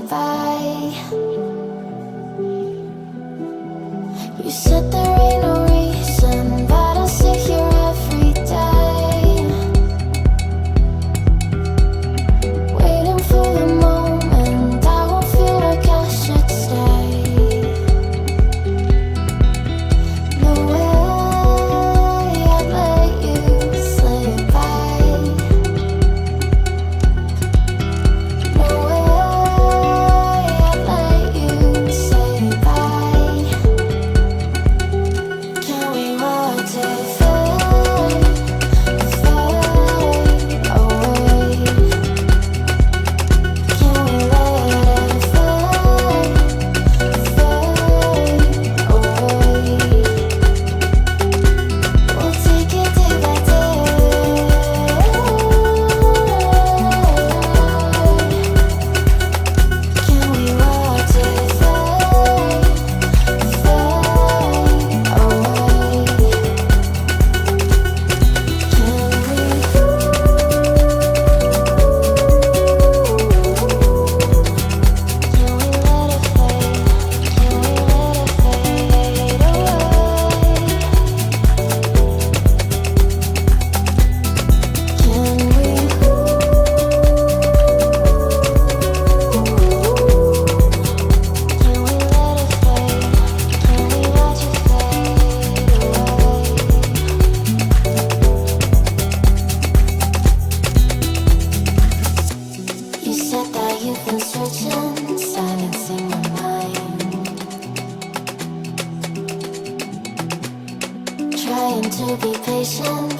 by. You said there ain't no reason, but I sit here every day, waiting for the moment I won't feel like I should stay. No way I'd let you slip by. No way I'd let you say bye. Can we watch it fade, fade away? Can we let it fade, fade away? We'll take it day by day. Can we watch it fade, fade away? You said that you've been searching, silencing my mind, trying to be patient,